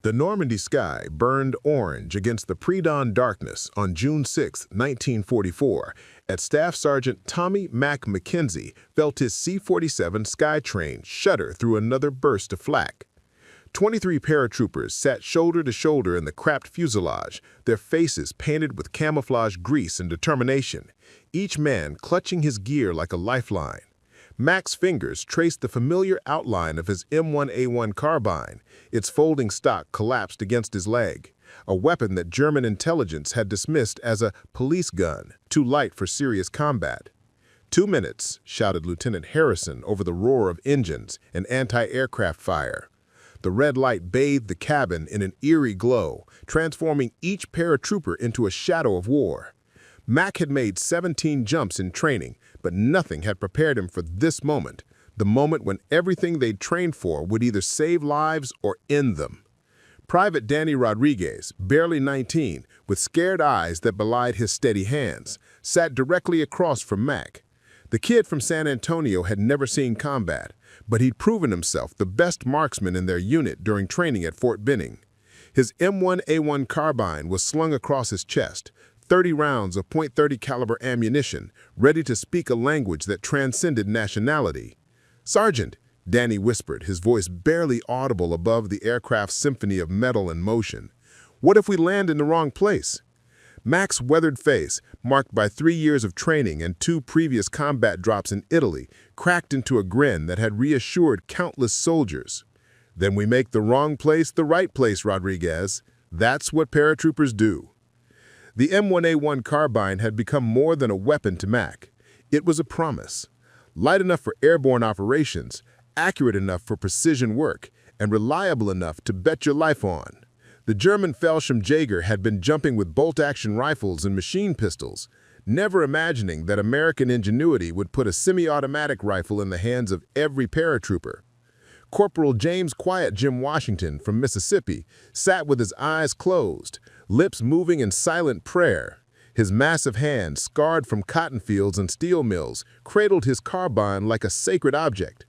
The Normandy sky burned orange against the pre-dawn darkness on June 6, 1944, as Staff Sergeant Tommy Mac McKenzie felt his C-47 Skytrain shudder through another burst of flak. 23 paratroopers sat shoulder to shoulder in the cramped fuselage, their faces painted with camouflage grease and determination, each man clutching his gear like a lifeline. Mac's fingers traced the familiar outline of his M1A1 Carbine. Its folding stock collapsed against his leg, a weapon that German intelligence had dismissed as a police gun, too light for serious combat. 2 minutes, shouted Lieutenant Harrison over the roar of engines and anti-aircraft fire. The red light bathed the cabin in an eerie glow, transforming each paratrooper into a shadow of war. Mac had made 17 jumps in training, but nothing had prepared him for this moment, the moment when everything they'd trained for would either save lives or end them. Private Danny Rodriguez, barely 19, with scared eyes that belied his steady hands, sat directly across from Mac. The kid from San Antonio had never seen combat, but he'd proven himself the best marksman in their unit during training at Fort Benning. His M1A1 Carbine was slung across his chest, 30 rounds of .30 caliber ammunition, ready to speak a language that transcended nationality. "Sergeant," Danny whispered, his voice barely audible above the aircraft's symphony of metal and motion. "What if we land in the wrong place?" Mac's weathered face, marked by 3 years of training and 2 previous combat drops in Italy, cracked into a grin that had reassured countless soldiers. "Then we make the wrong place the right place, Rodriguez. That's what paratroopers do." The M1A1 Carbine had become more than a weapon to Mac. It was a promise. Light enough for airborne operations, accurate enough for precision work, and reliable enough to bet your life on. The German Fallschirmjäger had been jumping with bolt-action rifles and machine pistols, never imagining that American ingenuity would put a semi-automatic rifle in the hands of every paratrooper. Corporal James Quiet Jim Washington from Mississippi sat with his eyes closed, lips moving in silent prayer. His massive hands, scarred from cotton fields and steel mills, cradled his carbine like a sacred object.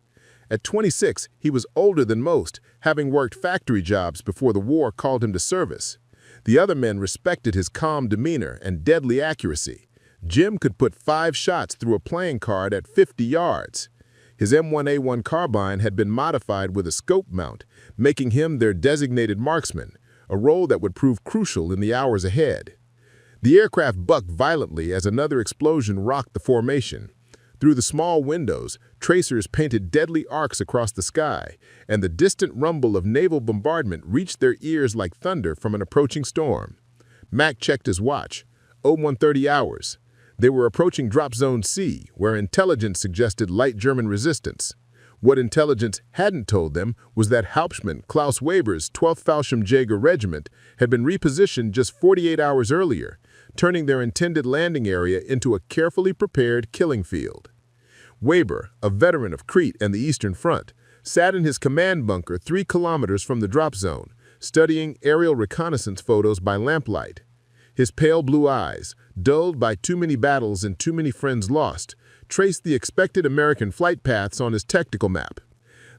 At 26, he was older than most, having worked factory jobs before the war called him to service. The other men respected his calm demeanor and deadly accuracy. Jim could put 5 shots through a playing card at 50 yards. His M1A1 Carbine had been modified with a scope mount, making him their designated marksman, a role that would prove crucial in the hours ahead. The aircraft bucked violently as another explosion rocked the formation. Through the small windows, tracers painted deadly arcs across the sky, and the distant rumble of naval bombardment reached their ears like thunder from an approaching storm. Mac checked his watch. 0130 hours. They were approaching Drop Zone C, where intelligence suggested light German resistance. What intelligence hadn't told them was that Hauptmann Klaus Weber's 12th Fallschirmjäger Regiment had been repositioned just 48 hours earlier, turning their intended landing area into a carefully prepared killing field. Weber, a veteran of Crete and the Eastern Front, sat in his command bunker 3 kilometers from the drop zone, studying aerial reconnaissance photos by lamplight. His pale blue eyes, dulled by too many battles and too many friends lost, traced the expected American flight paths on his tactical map.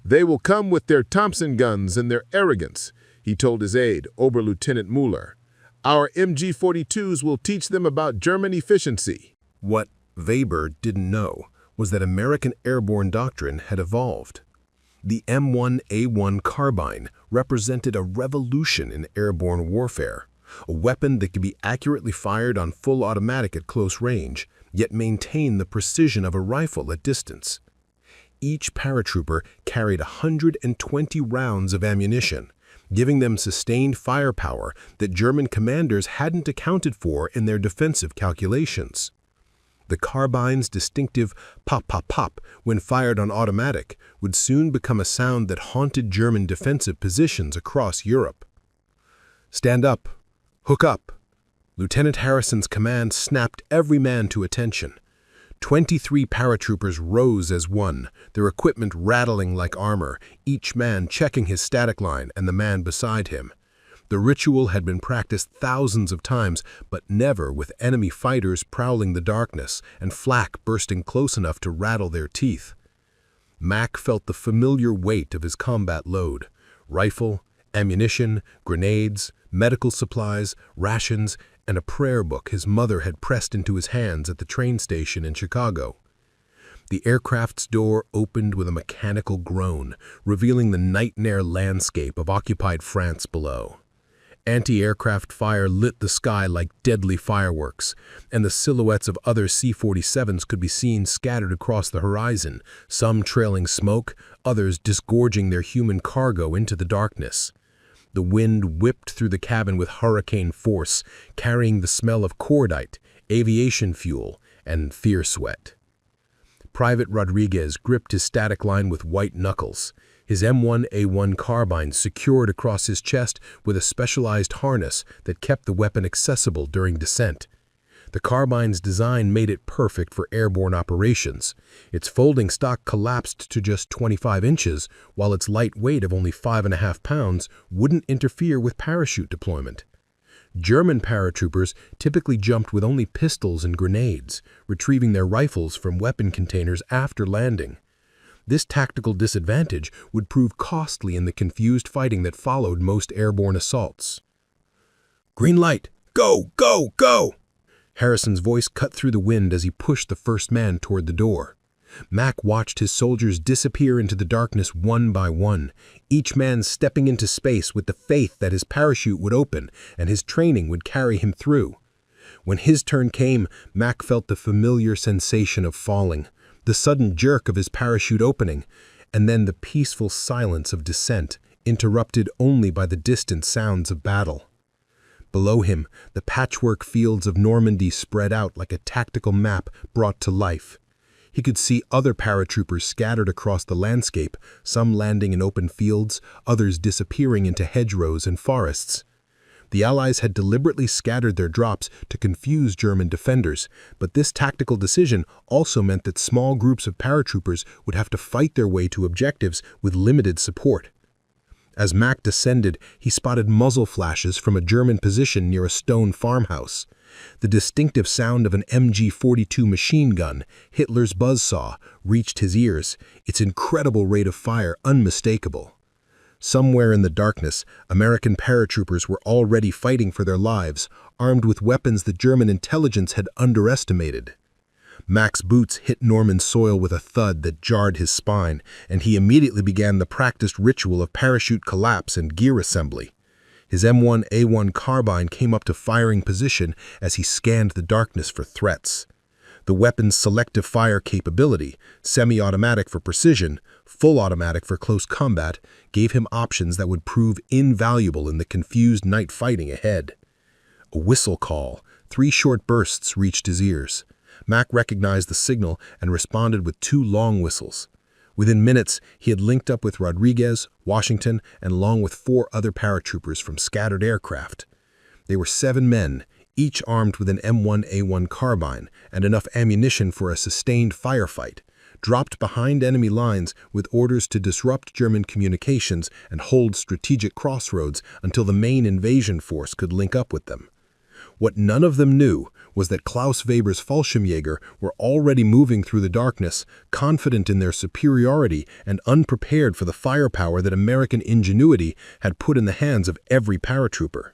"They will come with their Thompson guns and their arrogance," he told his aide, Oberlieutenant Mueller. "Our MG-42s will teach them about German efficiency." What Weber didn't know was that American airborne doctrine had evolved. The M1A1 Carbine represented a revolution in airborne warfare, a weapon that could be accurately fired on full automatic at close range, yet maintain the precision of a rifle at distance. Each paratrooper carried 120 rounds of ammunition, giving them sustained firepower that German commanders hadn't accounted for in their defensive calculations. The carbine's distinctive pop-pop-pop when fired on automatic would soon become a sound that haunted German defensive positions across Europe. "Stand up! Hook up!" Lieutenant Harrison's command snapped every man to attention. 23 paratroopers rose as one, their equipment rattling like armor, each man checking his static line and the man beside him. The ritual had been practiced thousands of times, but never with enemy fighters prowling the darkness and flak bursting close enough to rattle their teeth. Mac felt the familiar weight of his combat load, rifle, Ammunition, grenades, medical supplies, rations, and a prayer book his mother had pressed into his hands at the train station in Chicago. The aircraft's door opened with a mechanical groan, revealing the nightmare landscape of occupied France below. Anti-aircraft fire lit the sky like deadly fireworks, and the silhouettes of other C-47s could be seen scattered across the horizon, some trailing smoke, others disgorging their human cargo into the darkness. The wind whipped through the cabin with hurricane force, carrying the smell of cordite, aviation fuel, and fear sweat. Private Rodriguez gripped his static line with white knuckles, his M1A1 Carbine secured across his chest with a specialized harness that kept the weapon accessible during descent. The carbine's design made it perfect for airborne operations. Its folding stock collapsed to just 25 inches, while its light weight of only 5.5 pounds wouldn't interfere with parachute deployment. German paratroopers typically jumped with only pistols and grenades, retrieving their rifles from weapon containers after landing. This tactical disadvantage would prove costly in the confused fighting that followed most airborne assaults. "Green light! Go! Go! Go!" Harrison's voice cut through the wind as he pushed the first man toward the door. Mac watched his soldiers disappear into the darkness one by one, each man stepping into space with the faith that his parachute would open and his training would carry him through. When his turn came, Mac felt the familiar sensation of falling, the sudden jerk of his parachute opening, and then the peaceful silence of descent, interrupted only by the distant sounds of battle. Below him, the patchwork fields of Normandy spread out like a tactical map brought to life. He could see other paratroopers scattered across the landscape, some landing in open fields, others disappearing into hedgerows and forests. The Allies had deliberately scattered their drops to confuse German defenders, but this tactical decision also meant that small groups of paratroopers would have to fight their way to objectives with limited support. As Mac descended, he spotted muzzle flashes from a German position near a stone farmhouse. The distinctive sound of an MG-42 machine gun, Hitler's buzzsaw, reached his ears, its incredible rate of fire unmistakable. Somewhere in the darkness, American paratroopers were already fighting for their lives, armed with weapons that German intelligence had underestimated. Mac's boots hit Norman soil with a thud that jarred his spine, and he immediately began the practiced ritual of parachute collapse and gear assembly. His M1A1 Carbine came up to firing position as he scanned the darkness for threats. The weapon's selective fire capability, semi-automatic for precision, full automatic for close combat, gave him options that would prove invaluable in the confused night fighting ahead. A whistle call, 3 short bursts reached his ears. Mac recognized the signal and responded with 2 long whistles. Within minutes, he had linked up with Rodriguez, Washington, and along with 4 other paratroopers from scattered aircraft. They were 7 men, each armed with an M1A1 carbine and enough ammunition for a sustained firefight, dropped behind enemy lines with orders to disrupt German communications and hold strategic crossroads until the main invasion force could link up with them. What none of them knew was that Klaus Weber's Fallschirmjäger were already moving through the darkness, confident in their superiority and unprepared for the firepower that American ingenuity had put in the hands of every paratrooper.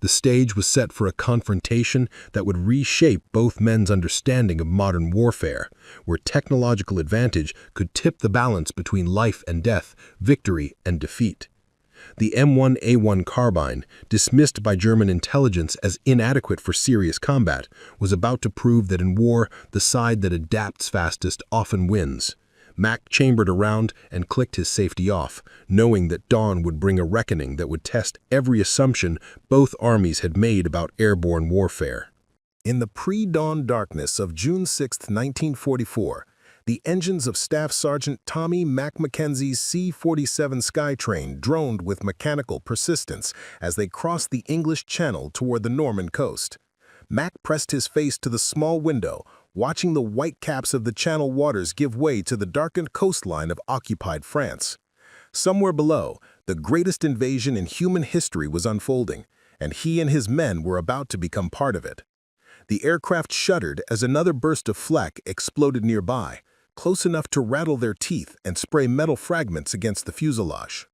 The stage was set for a confrontation that would reshape both men's understanding of modern warfare, where technological advantage could tip the balance between life and death, victory and defeat. The M1A1 Carbine, dismissed by German intelligence as inadequate for serious combat, was about to prove that in war, the side that adapts fastest often wins. Mac chambered around and clicked his safety off, knowing that dawn would bring a reckoning that would test every assumption both armies had made about airborne warfare. In the pre-dawn darkness of June 6, 1944, the engines of Staff Sergeant Tommy McKenzie's C-47 Skytrain droned with mechanical persistence as they crossed the English Channel toward the Norman coast. Mac pressed his face to the small window, watching the white caps of the Channel waters give way to the darkened coastline of occupied France. Somewhere below, the greatest invasion in human history was unfolding, and he and his men were about to become part of it. The aircraft shuddered as another burst of flak exploded nearby, close enough to rattle their teeth and spray metal fragments against the fuselage.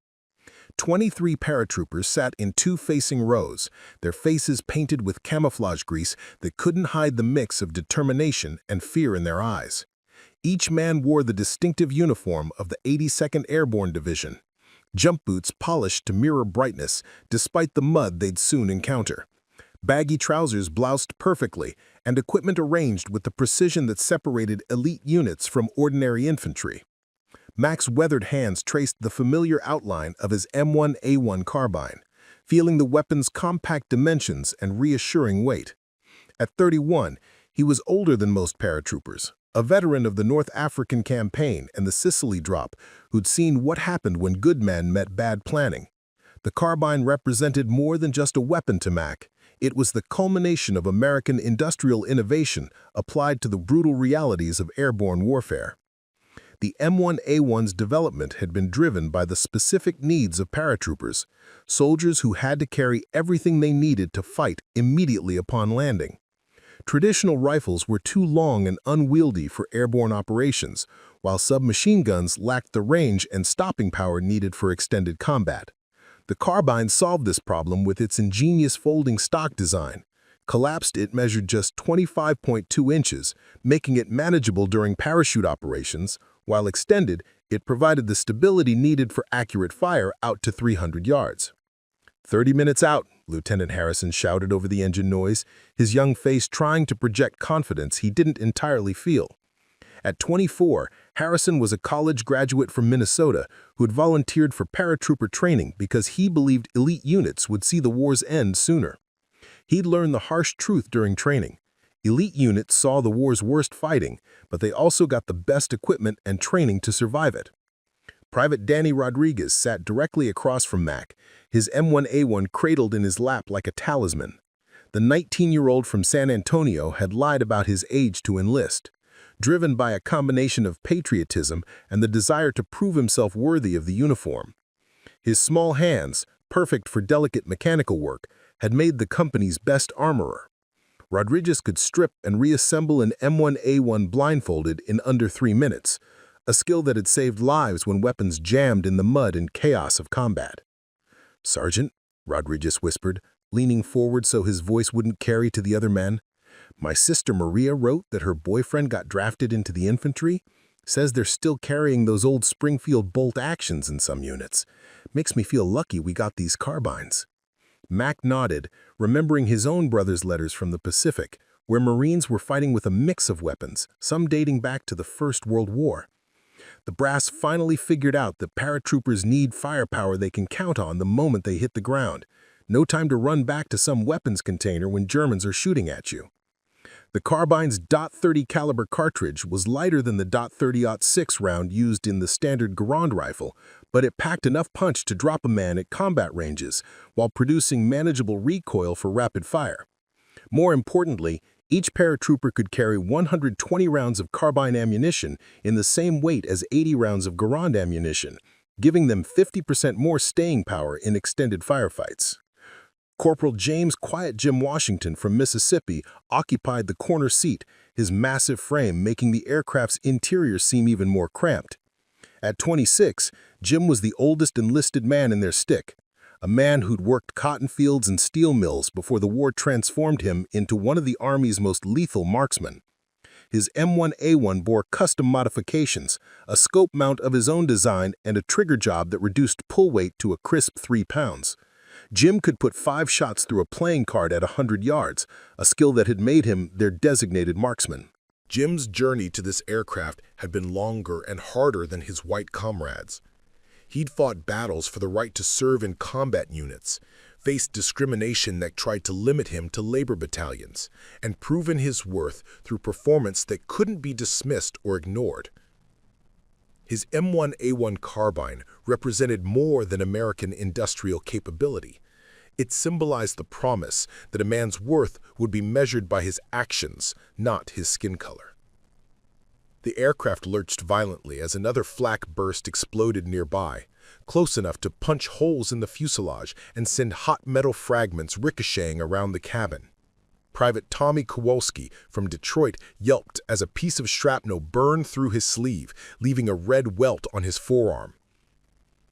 23 paratroopers sat in two facing rows, their faces painted with camouflage grease that couldn't hide the mix of determination and fear in their eyes. Each man wore the distinctive uniform of the 82nd Airborne Division, jump boots polished to mirror brightness despite the mud they'd soon encounter. Baggy trousers bloused perfectly, and equipment arranged with the precision that separated elite units from ordinary infantry. Mac's weathered hands traced the familiar outline of his M1A1 Carbine, feeling the weapon's compact dimensions and reassuring weight. At 31, he was older than most paratroopers, a veteran of the North African campaign and the Sicily drop who'd seen what happened when good men met bad planning. The carbine represented more than just a weapon to Mac. It was the culmination of American industrial innovation applied to the brutal realities of airborne warfare. The M1A1's development had been driven by the specific needs of paratroopers, soldiers who had to carry everything they needed to fight immediately upon landing. Traditional rifles were too long and unwieldy for airborne operations, while submachine guns lacked the range and stopping power needed for extended combat. The carbine solved this problem with its ingenious folding stock design. Collapsed, it measured just 25.2 inches, making it manageable during parachute operations, while extended, it provided the stability needed for accurate fire out to 300 yards. 30 minutes out, Lieutenant Harrison shouted over the engine noise, his young face trying to project confidence he didn't entirely feel. At 24, Harrison was a college graduate from Minnesota who had volunteered for paratrooper training because he believed elite units would see the war's end sooner. He'd learned the harsh truth during training. Elite units saw the war's worst fighting, but they also got the best equipment and training to survive it. Private Danny Rodriguez sat directly across from Mac, his M1A1 cradled in his lap like a talisman. The 19-year-old from San Antonio had lied about his age to enlist, driven by a combination of patriotism and the desire to prove himself worthy of the uniform. His small hands, perfect for delicate mechanical work, had made the company's best armorer. Rodriguez could strip and reassemble an M1A1 blindfolded in under 3 minutes, a skill that had saved lives when weapons jammed in the mud and chaos of combat. "Sergeant," Rodriguez whispered, leaning forward so his voice wouldn't carry to the other men, "my sister Maria wrote that her boyfriend got drafted into the infantry. Says they're still carrying those old Springfield bolt actions in some units. Makes me feel lucky we got these carbines." Mac nodded, remembering his own brother's letters from the Pacific, where Marines were fighting with a mix of weapons, some dating back to the First World War. The brass finally figured out that paratroopers need firepower they can count on the moment they hit the ground. No time to run back to some weapons container when Germans are shooting at you. The carbine's .30 caliber cartridge was lighter than the .30-06 round used in the standard Garand rifle, but it packed enough punch to drop a man at combat ranges while producing manageable recoil for rapid fire. More importantly, each paratrooper could carry 120 rounds of carbine ammunition in the same weight as 80 rounds of Garand ammunition, giving them 50% more staying power in extended firefights. Corporal James "Quiet Jim" Washington from Mississippi occupied the corner seat, his massive frame making the aircraft's interior seem even more cramped. At 26, Jim was the oldest enlisted man in their stick, a man who'd worked cotton fields and steel mills before the war transformed him into one of the Army's most lethal marksmen. His M1A1 bore custom modifications, a scope mount of his own design and a trigger job that reduced pull weight to a crisp 3 pounds. Jim could put 5 shots through a playing card at 100 yards, a skill that had made him their designated marksman. Jim's journey to this aircraft had been longer and harder than his white comrades. He'd fought battles for the right to serve in combat units, faced discrimination that tried to limit him to labor battalions, and proven his worth through performance that couldn't be dismissed or ignored. His M1A1 Carbine represented more than American industrial capability. It symbolized the promise that a man's worth would be measured by his actions, not his skin color. The aircraft lurched violently as another flak burst exploded nearby, close enough to punch holes in the fuselage and send hot metal fragments ricocheting around the cabin. Private Tommy Kowalski from Detroit yelped as a piece of shrapnel burned through his sleeve, leaving a red welt on his forearm.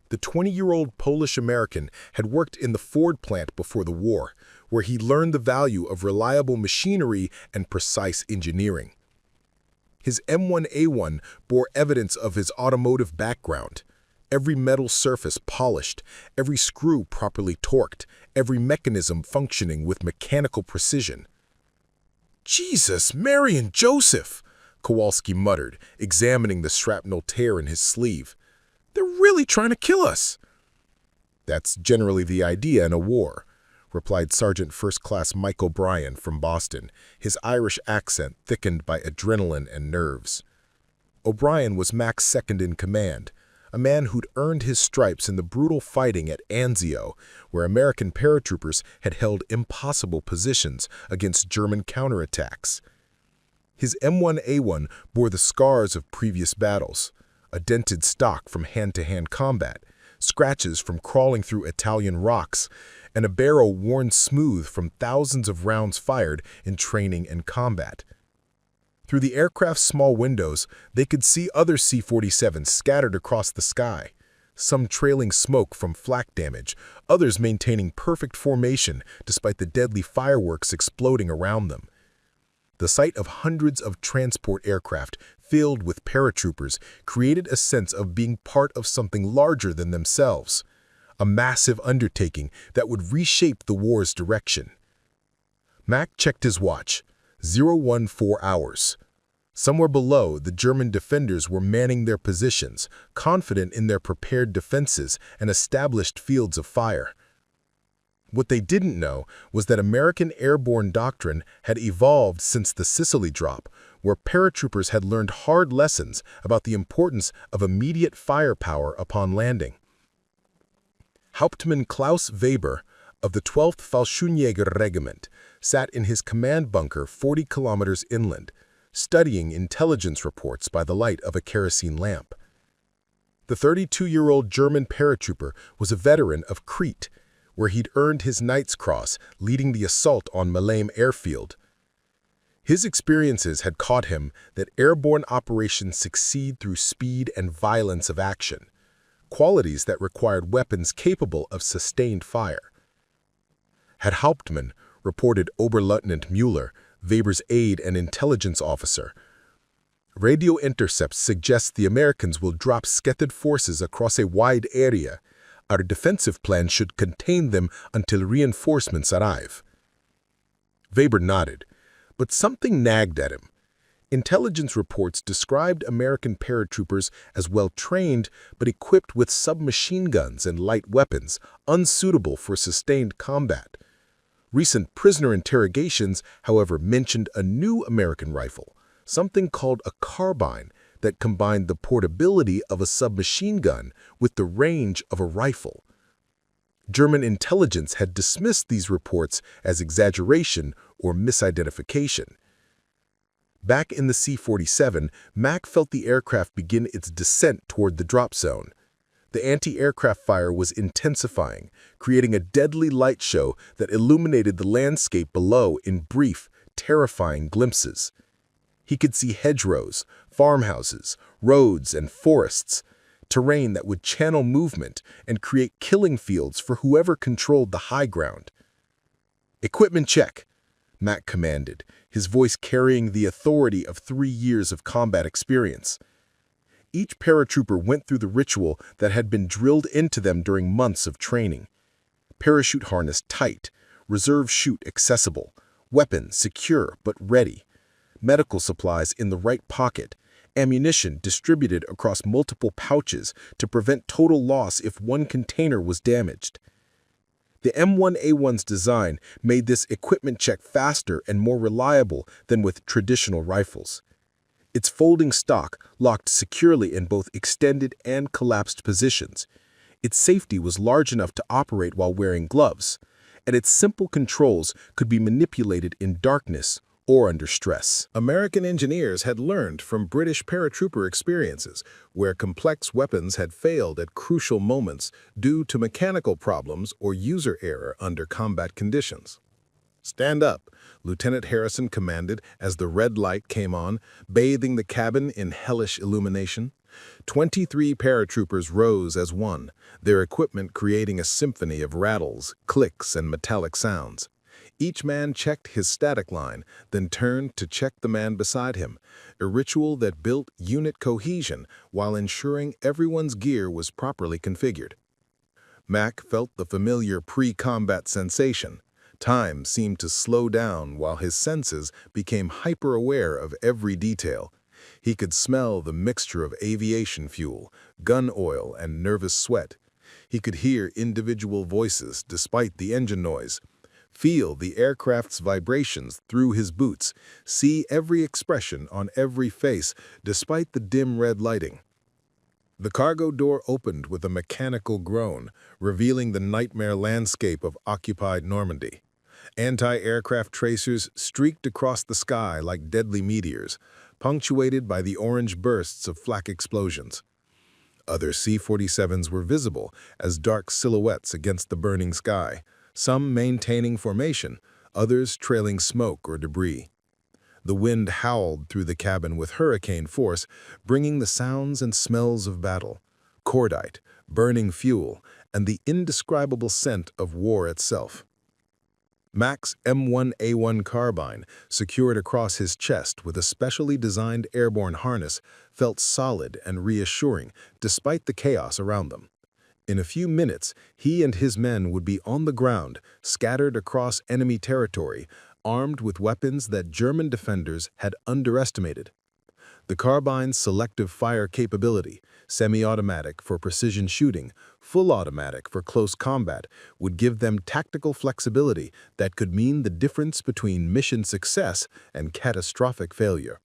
The 20-year-old Polish-American had worked in the Ford plant before the war, where he learned the value of reliable machinery and precise engineering. His M1A1 bore evidence of his automotive background. Every metal surface polished, every screw properly torqued, every mechanism functioning with mechanical precision. "Jesus, Mary and Joseph!" Kowalski muttered, examining the shrapnel tear in his sleeve. "They're really trying to kill us." "That's generally the idea in a war," replied Sergeant First Class Mike O'Brien from Boston, his Irish accent thickened by adrenaline and nerves. O'Brien was Mac's second in command, a man who'd earned his stripes in the brutal fighting at Anzio, where American paratroopers had held impossible positions against German counterattacks. His M1A1 bore the scars of previous battles, a dented stock from hand-to-hand combat, scratches from crawling through Italian rocks, and a barrel worn smooth from thousands of rounds fired in training and combat. Through the aircraft's small windows, they could see other C-47s scattered across the sky, some trailing smoke from flak damage, others maintaining perfect formation despite the deadly fireworks exploding around them. The sight of hundreds of transport aircraft filled with paratroopers created a sense of being part of something larger than themselves, a massive undertaking that would reshape the war's direction. Mac checked his watch. 014 hours. Somewhere below, the German defenders were manning their positions, confident in their prepared defenses and established fields of fire. What they didn't know was that American airborne doctrine had evolved since the Sicily drop, where paratroopers had learned hard lessons about the importance of immediate firepower upon landing. Hauptmann Klaus Weber of the 12th Fallschirmjäger Regiment sat in his command bunker 40 kilometers inland, studying intelligence reports by the light of a kerosene lamp. The 32-year-old German paratrooper was a veteran of Crete, where he'd earned his Knight's Cross leading the assault on Malame airfield. His experiences had taught him that airborne operations succeed through speed and violence of action, qualities that required weapons capable of sustained fire. Had Hauptmann, reported Oberleutnant Müller, Weber's aide and intelligence officer, radio intercepts suggest the Americans will drop scattered forces across a wide area. Our defensive plan should contain them until reinforcements arrive. Weber nodded, but something nagged at him. Intelligence reports described American paratroopers as well-trained but equipped with submachine guns and light weapons, unsuitable for sustained combat. Recent prisoner interrogations, however, mentioned a new American rifle, something called a carbine, that combined the portability of a submachine gun with the range of a rifle. German intelligence had dismissed these reports as exaggeration or misidentification. Back in the C-47, Mac felt the aircraft begin its descent toward the drop zone. The anti-aircraft fire was intensifying, creating a deadly light show that illuminated the landscape below in brief, terrifying glimpses. He could see hedgerows, farmhouses, roads, and forests, terrain that would channel movement and create killing fields for whoever controlled the high ground. "Equipment check," Mac commanded, his voice carrying the authority of 3 years of combat experience. Each paratrooper went through the ritual that had been drilled into them during months of training. Parachute harness tight, reserve chute accessible, weapon secure but ready, medical supplies in the right pocket, ammunition distributed across multiple pouches to prevent total loss if one container was damaged. The M1A1's design made this equipment check faster and more reliable than with traditional rifles. Its folding stock locked securely in both extended and collapsed positions. Its safety was large enough to operate while wearing gloves, and its simple controls could be manipulated in darkness or under stress. American engineers had learned from British paratrooper experiences, where complex weapons had failed at crucial moments due to mechanical problems or user error under combat conditions. "Stand up," Lieutenant Harrison commanded as the red light came on, bathing the cabin in hellish illumination. 23 paratroopers rose as one, their equipment creating a symphony of rattles, clicks, and metallic sounds. Each man checked his static line, then turned to check the man beside him, a ritual that built unit cohesion while ensuring everyone's gear was properly configured. Mac felt the familiar pre-combat sensation. Time seemed to slow down while his senses became hyper-aware of every detail. He could smell the mixture of aviation fuel, gun oil, and nervous sweat. He could hear individual voices despite the engine noise, feel the aircraft's vibrations through his boots, see every expression on every face despite the dim red lighting. The cargo door opened with a mechanical groan, revealing the nightmare landscape of occupied Normandy. Anti-aircraft tracers streaked across the sky like deadly meteors, punctuated by the orange bursts of flak explosions. Other C-47s were visible as dark silhouettes against the burning sky, some maintaining formation, others trailing smoke or debris. The wind howled through the cabin with hurricane force, bringing the sounds and smells of battle, cordite, burning fuel, and the indescribable scent of war itself. Mac's M1A1 Carbine, secured across his chest with a specially designed airborne harness, felt solid and reassuring despite the chaos around them. In a few minutes, he and his men would be on the ground, scattered across enemy territory, armed with weapons that German defenders had underestimated. The carbine's selective fire capability, semi-automatic for precision shooting, full automatic for close combat, would give them tactical flexibility that could mean the difference between mission success and catastrophic failure.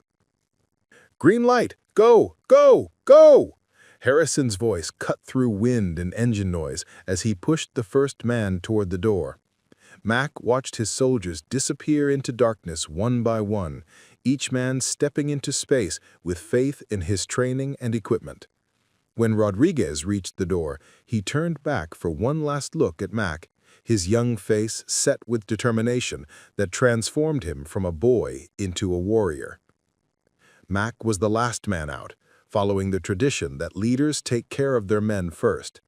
"Green light! Go! Go! Go!" Harrison's voice cut through wind and engine noise as he pushed the first man toward the door. Mac watched his soldiers disappear into darkness one by one, each man stepping into space with faith in his training and equipment. When Rodriguez reached the door, he turned back for one last look at Mac, his young face set with determination that transformed him from a boy into a warrior. Mac was the last man out, following the tradition that leaders take care of their men first.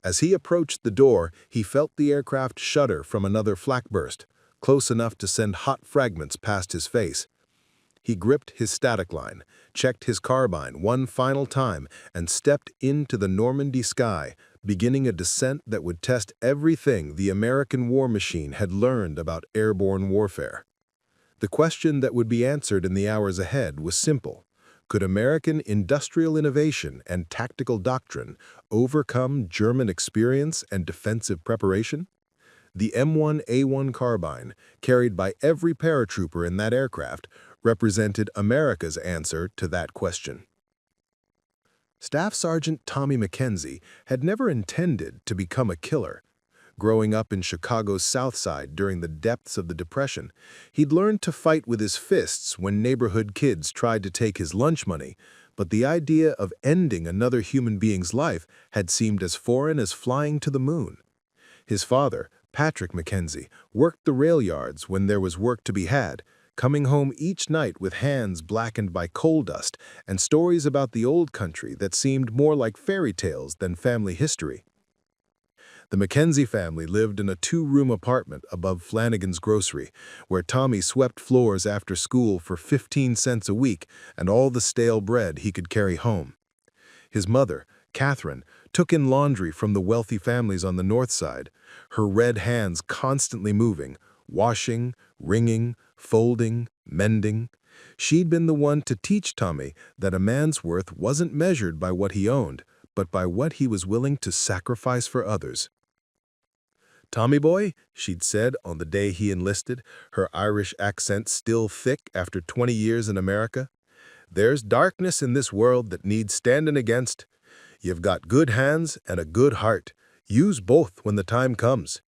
As he approached the door, he felt the aircraft shudder from another flak burst, close enough to send hot fragments past his face. He gripped his static line, checked his carbine one final time, and stepped into the Normandy sky, beginning a descent that would test everything the American war machine had learned about airborne warfare. The question that would be answered in the hours ahead was simple. Could American industrial innovation and tactical doctrine overcome German experience and defensive preparation? The M1A1 Carbine, carried by every paratrooper in that aircraft, represented America's answer to that question. Staff Sergeant Tommy McKenzie had never intended to become a killer. Growing up in Chicago's South Side during the depths of the Depression, he'd learned to fight with his fists when neighborhood kids tried to take his lunch money, but the idea of ending another human being's life had seemed as foreign as flying to the moon. His father, Patrick McKenzie, worked the rail yards when there was work to be had, coming home each night with hands blackened by coal dust and stories about the old country that seemed more like fairy tales than family history. The McKenzie family lived in a two-room apartment above Flanagan's Grocery, where Tommy swept floors after school for 15 cents a week and all the stale bread he could carry home. His mother, Catherine, took in laundry from the wealthy families on the north side, her red hands constantly moving, washing, wringing, folding, mending. She'd been the one to teach Tommy that a man's worth wasn't measured by what he owned, but by what he was willing to sacrifice for others. "Tommy boy," she'd said on the day he enlisted, her Irish accent still thick after 20 years in America, "there's darkness in this world that needs standing against. You've got good hands and a good heart. Use both when the time comes."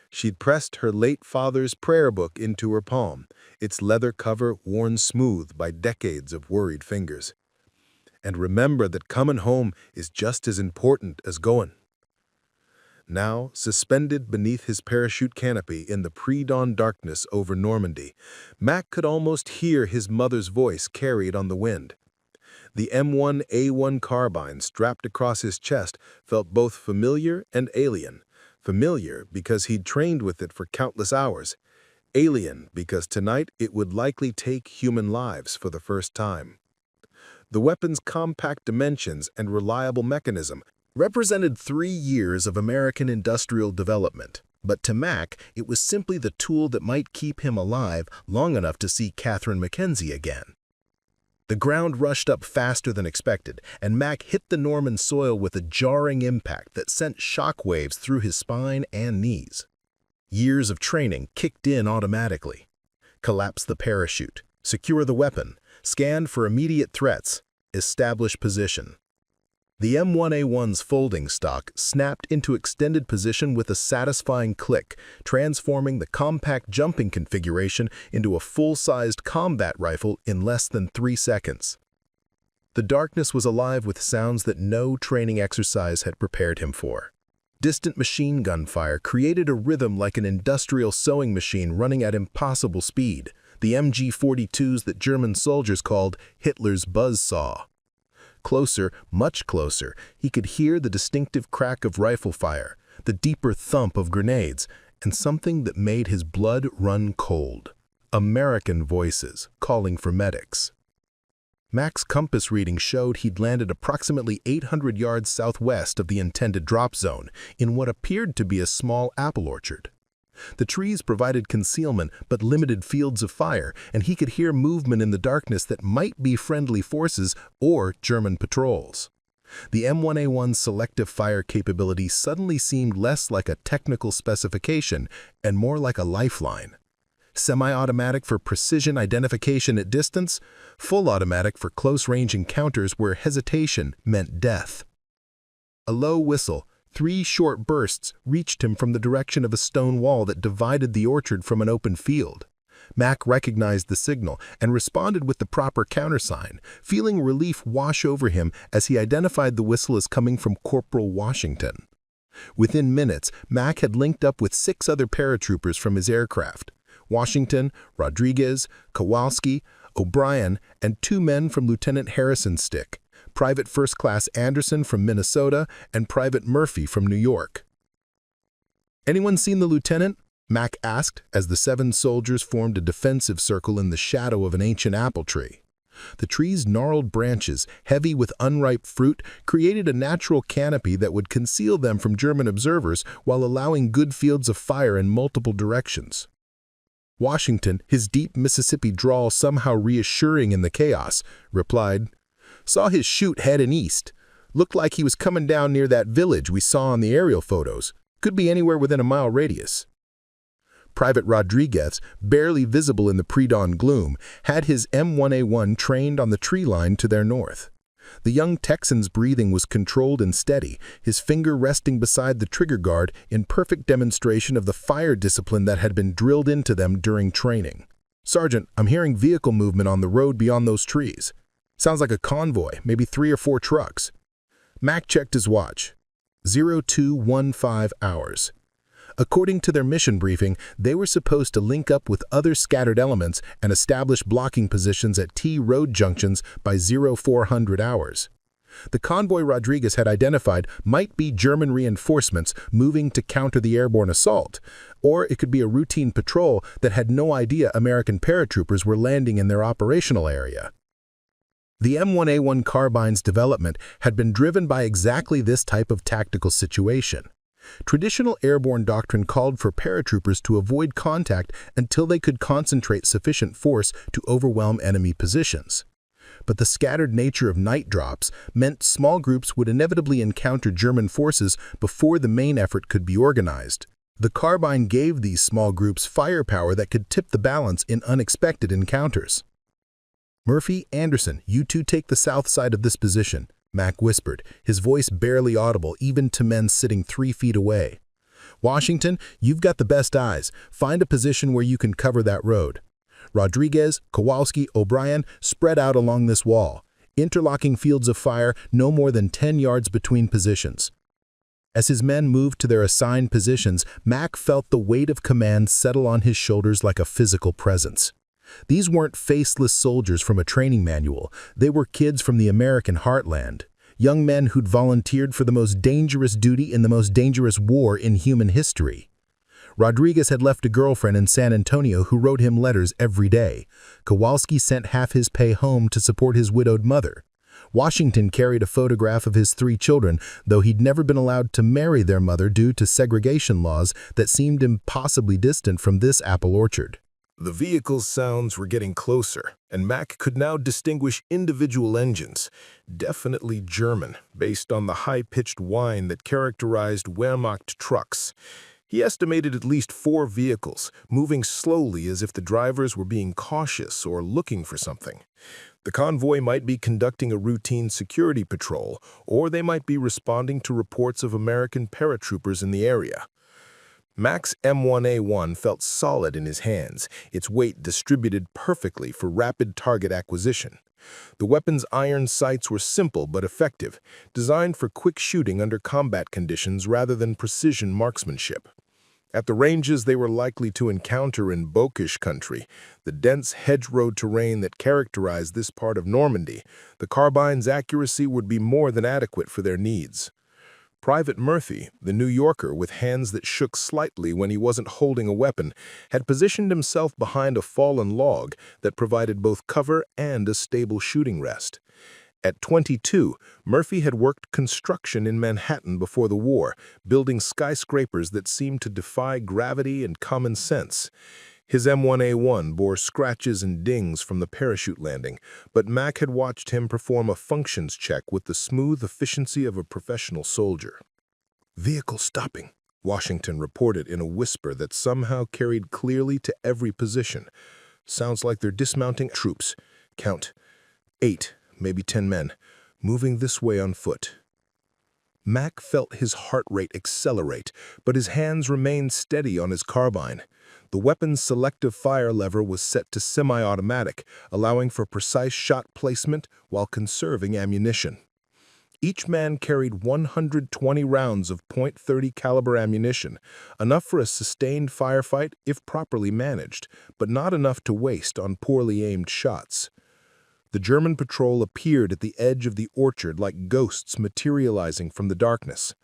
She'd pressed her late father's prayer book into her palm, its leather cover worn smooth by decades of worried fingers. "And remember that coming home is just as important as going." Now, suspended beneath his parachute canopy in the pre-dawn darkness over Normandy, Mac could almost hear his mother's voice carried on the wind. The M1A1 Carbine strapped across his chest felt both familiar and alien. Familiar because he'd trained with it for countless hours. Alien because tonight it would likely take human lives for the first time. The weapon's compact dimensions and reliable mechanism represented 3 years of American industrial development. But to Mac, it was simply the tool that might keep him alive long enough to see Catherine McKenzie again. The ground rushed up faster than expected, and Mac hit the Norman soil with a jarring impact that sent shockwaves through his spine and knees. Years of training kicked in automatically. Collapse the parachute, secure the weapon, scan for immediate threats, establish position. The M1A1's folding stock snapped into extended position with a satisfying click, transforming the compact jumping configuration into a full-sized combat rifle in less than 3 seconds. The darkness was alive with sounds that no training exercise had prepared him for. Distant machine gun fire created a rhythm like an industrial sewing machine running at impossible speed, the MG-42s that German soldiers called Hitler's buzzsaw. Closer, much closer, he could hear the distinctive crack of rifle fire, the deeper thump of grenades, and something that made his blood run cold. American voices calling for medics. Mac's compass reading showed he'd landed approximately 800 yards southwest of the intended drop zone, in what appeared to be a small apple orchard. The trees provided concealment but limited fields of fire, and he could hear movement in the darkness that might be friendly forces or German patrols. The M1A1's selective fire capability suddenly seemed less like a technical specification and more like a lifeline. Semi-automatic for precision identification at distance, full automatic for close-range encounters where hesitation meant death. A low whistle, 3 short bursts reached him from the direction of a stone wall that divided the orchard from an open field. Mac recognized the signal and responded with the proper countersign, feeling relief wash over him as he identified the whistle as coming from Corporal Washington. Within minutes, Mac had linked up with 6 other paratroopers from his aircraft: Washington, Rodriguez, Kowalski, O'Brien, and 2 men from Lieutenant Harrison's stick, Private First Class Anderson from Minnesota and Private Murphy from New York. "Anyone seen the lieutenant?" Mac asked as the 7 soldiers formed a defensive circle in the shadow of an ancient apple tree. The tree's gnarled branches, heavy with unripe fruit, created a natural canopy that would conceal them from German observers while allowing good fields of fire in multiple directions. Washington, his deep Mississippi drawl somehow reassuring in the chaos, replied, "Saw his chute heading east. Looked like he was coming down near that village we saw on the aerial photos. Could be anywhere within a mile radius." Private Rodriguez, barely visible in the pre-dawn gloom, had his M1A1 trained on the tree line to their north. The young Texan's breathing was controlled and steady, his finger resting beside the trigger guard in perfect demonstration of the fire discipline that had been drilled into them during training. "Sergeant, I'm hearing vehicle movement on the road beyond those trees. Sounds like a convoy, maybe 3 or 4 trucks." Mac checked his watch. 0215 hours. According to their mission briefing, they were supposed to link up with other scattered elements and establish blocking positions at T road junctions by 0400 hours. The convoy Rodriguez had identified might be German reinforcements moving to counter the airborne assault, or it could be a routine patrol that had no idea American paratroopers were landing in their operational area. The M1A1 Carbine's development had been driven by exactly this type of tactical situation. Traditional airborne doctrine called for paratroopers to avoid contact until they could concentrate sufficient force to overwhelm enemy positions. But the scattered nature of night drops meant small groups would inevitably encounter German forces before the main effort could be organized. The Carbine gave these small groups firepower that could tip the balance in unexpected encounters. "Murphy, Anderson, you 2 take the south side of this position," Mac whispered, his voice barely audible even to men sitting 3 feet away. "Washington, you've got the best eyes. Find a position where you can cover that road. Rodriguez, Kowalski, O'Brien, spread out along this wall. Interlocking fields of fire no more than 10 yards between positions." As his men moved to their assigned positions, Mac felt the weight of command settle on his shoulders like a physical presence. These weren't faceless soldiers from a training manual. They were kids from the American heartland. Young men who'd volunteered for the most dangerous duty in the most dangerous war in human history. Rodriguez had left a girlfriend in San Antonio who wrote him letters every day. Kowalski sent half his pay home to support his widowed mother. Washington carried a photograph of his 3 children, though he'd never been allowed to marry their mother due to segregation laws that seemed impossibly distant from this apple orchard. The vehicle's sounds were getting closer, and Mack could now distinguish individual engines, definitely German, based on the high-pitched whine that characterized Wehrmacht trucks. He estimated at least 4 vehicles, moving slowly as if the drivers were being cautious or looking for something. The convoy might be conducting a routine security patrol, or they might be responding to reports of American paratroopers in the area. Mack's M1A1 felt solid in his hands, its weight distributed perfectly for rapid target acquisition. The weapon's iron sights were simple but effective, designed for quick shooting under combat conditions rather than precision marksmanship. At the ranges they were likely to encounter in Bokish country, the dense hedgerow terrain that characterized this part of Normandy, the carbine's accuracy would be more than adequate for their needs. Private Murphy, the New Yorker with hands that shook slightly when he wasn't holding a weapon, had positioned himself behind a fallen log that provided both cover and a stable shooting rest. At 22, Murphy had worked construction in Manhattan before the war, building skyscrapers that seemed to defy gravity and common sense. His M1A1 bore scratches and dings from the parachute landing, but Mack had watched him perform a functions check with the smooth efficiency of a professional soldier. "Vehicle stopping," Washington reported in a whisper that somehow carried clearly to every position. "Sounds like they're dismounting troops. Count 8, maybe 10 men, moving this way on foot." Mack felt his heart rate accelerate, but his hands remained steady on his carbine. The weapon's selective fire lever was set to semi-automatic, allowing for precise shot placement while conserving ammunition. Each man carried 120 rounds of .30 caliber ammunition, enough for a sustained firefight if properly managed, but not enough to waste on poorly aimed shots. The German patrol appeared at the edge of the orchard like ghosts materializing from the darkness.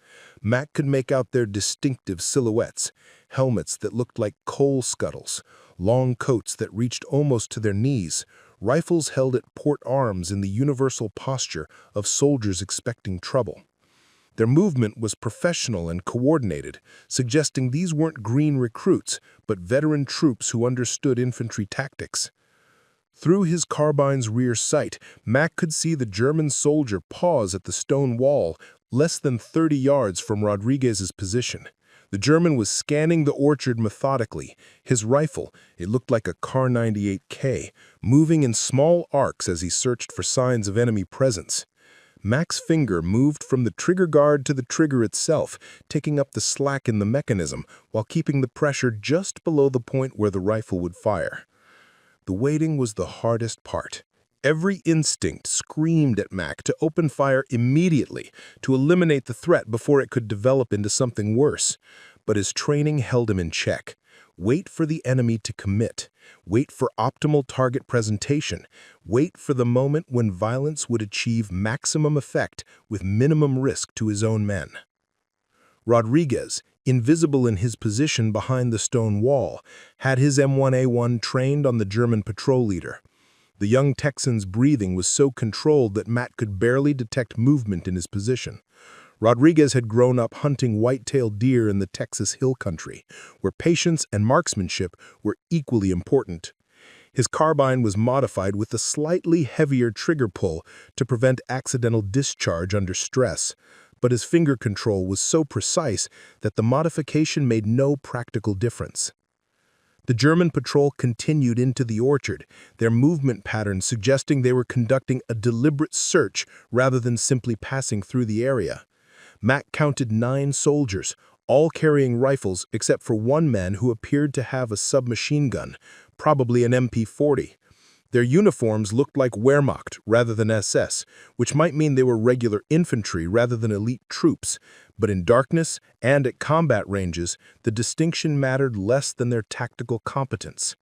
Mack could make out their distinctive silhouettes, helmets that looked like coal scuttles, long coats that reached almost to their knees, rifles held at port arms in the universal posture of soldiers expecting trouble. Their movement was professional and coordinated, suggesting these weren't green recruits, but veteran troops who understood infantry tactics. Through his carbine's rear sight, Mack could see the German soldier pause at the stone wall less than 30 yards from Rodriguez's position. The German was scanning the orchard methodically, his rifle, it looked like a Kar 98K, moving in small arcs as he searched for signs of enemy presence. Mack's finger moved from the trigger guard to the trigger itself, taking up the slack in the mechanism while keeping the pressure just below the point where the rifle would fire. The waiting was the hardest part. Every instinct screamed at Mack to open fire immediately, to eliminate the threat before it could develop into something worse. But his training held him in check. Wait for the enemy to commit. Wait for optimal target presentation. Wait for the moment when violence would achieve maximum effect with minimum risk to his own men. Rodriguez, invisible in his position behind the stone wall, had his M1A1 trained on the German patrol leader. The young Texan's breathing was so controlled that Matt could barely detect movement in his position. Rodriguez had grown up hunting white-tailed deer in the Texas hill country, where patience and marksmanship were equally important. His carbine was modified with a slightly heavier trigger pull to prevent accidental discharge under stress, but his finger control was so precise that the modification made no practical difference. The German patrol continued into the orchard, their movement patterns suggesting they were conducting a deliberate search rather than simply passing through the area. Mack counted 9 soldiers, all carrying rifles except for one man who appeared to have a submachine gun, probably an MP40. Their uniforms looked like Wehrmacht rather than SS, which might mean they were regular infantry rather than elite troops, but in darkness and at combat ranges, the distinction mattered less than their tactical competence.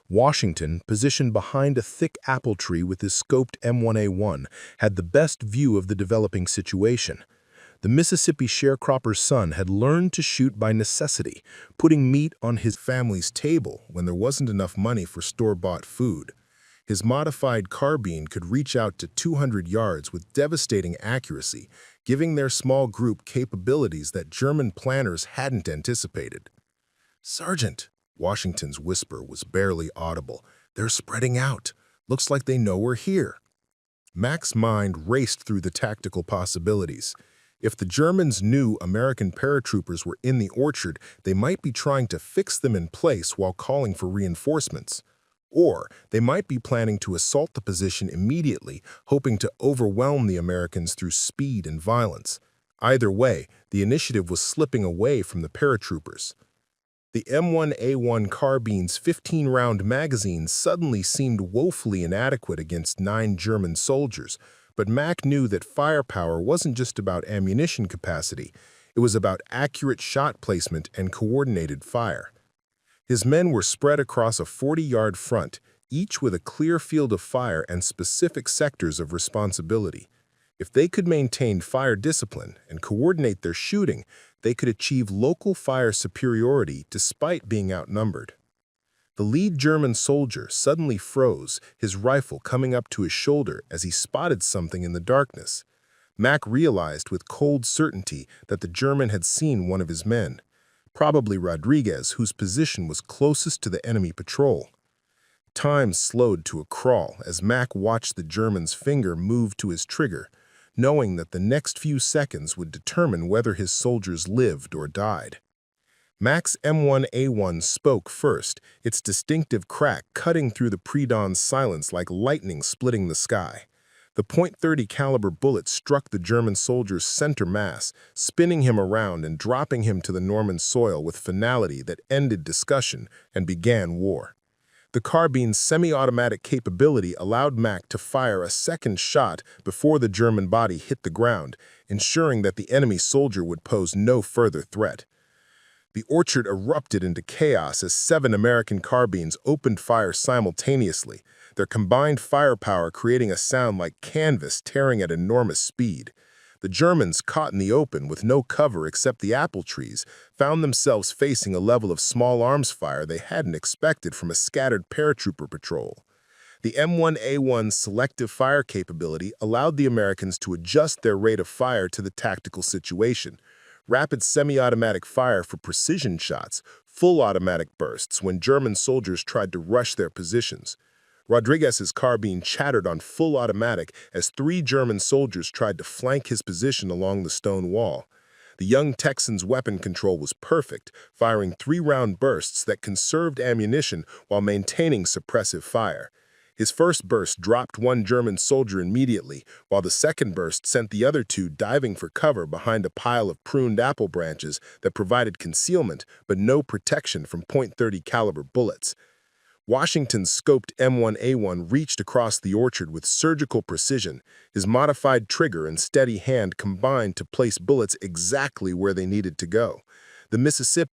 Washington, positioned behind a thick apple tree with his scoped M1A1, had the best view of the developing situation. The Mississippi sharecropper's son had learned to shoot by necessity, putting meat on his family's table when there wasn't enough money for store-bought food. His modified carbine could reach out to 200 yards with devastating accuracy, giving their small group capabilities that German planners hadn't anticipated. "Sergeant," Washington's whisper was barely audible. "They're spreading out. Looks like they know we're here." Mac's mind raced through the tactical possibilities. If the Germans knew American paratroopers were in the orchard, they might be trying to fix them in place while calling for reinforcements. Or they might be planning to assault the position immediately, hoping to overwhelm the Americans through speed and violence. Either way, the initiative was slipping away from the paratroopers. The M1A1 Carbine's 15-round magazine suddenly seemed woefully inadequate against 9 German soldiers, but Mac knew that firepower wasn't just about ammunition capacity, it was about accurate shot placement and coordinated fire. His men were spread across a 40-yard front, each with a clear field of fire and specific sectors of responsibility. If they could maintain fire discipline and coordinate their shooting, they could achieve local fire superiority despite being outnumbered. The lead German soldier suddenly froze, his rifle coming up to his shoulder as he spotted something in the darkness. Mac realized with cold certainty that the German had seen one of his men, probably Rodriguez, whose position was closest to the enemy patrol. Time slowed to a crawl as Mac watched the German's finger move to his trigger, knowing that the next few seconds would determine whether his soldiers lived or died. Mac's M1A1 spoke first, its distinctive crack cutting through the pre-dawn silence like lightning splitting the sky. The .30 caliber bullet struck the German soldier's center mass, spinning him around and dropping him to the Norman soil with finality that ended discussion and began war. The carbine's semi-automatic capability allowed Mac to fire a second shot before the German body hit the ground, ensuring that the enemy soldier would pose no further threat. The orchard erupted into chaos as 7 American carbines opened fire simultaneously, their combined firepower creating a sound like canvas tearing at enormous speed. The Germans, caught in the open with no cover except the apple trees, found themselves facing a level of small arms fire they hadn't expected from a scattered paratrooper patrol. The M1A1's selective fire capability allowed the Americans to adjust their rate of fire to the tactical situation. Rapid semi-automatic fire for precision shots, full automatic bursts when German soldiers tried to rush their positions. Rodriguez's carbine chattered on full automatic as 3 German soldiers tried to flank his position along the stone wall. The young Texan's weapon control was perfect, firing 3-round bursts that conserved ammunition while maintaining suppressive fire. His first burst dropped 1 German soldier immediately, while the second burst sent the other 2 diving for cover behind a pile of pruned apple branches that provided concealment but no protection from .30 caliber bullets. Washington's scoped M1A1 reached across the orchard with surgical precision. His modified trigger and steady hand combined to place bullets exactly where they needed to go. The Mississippi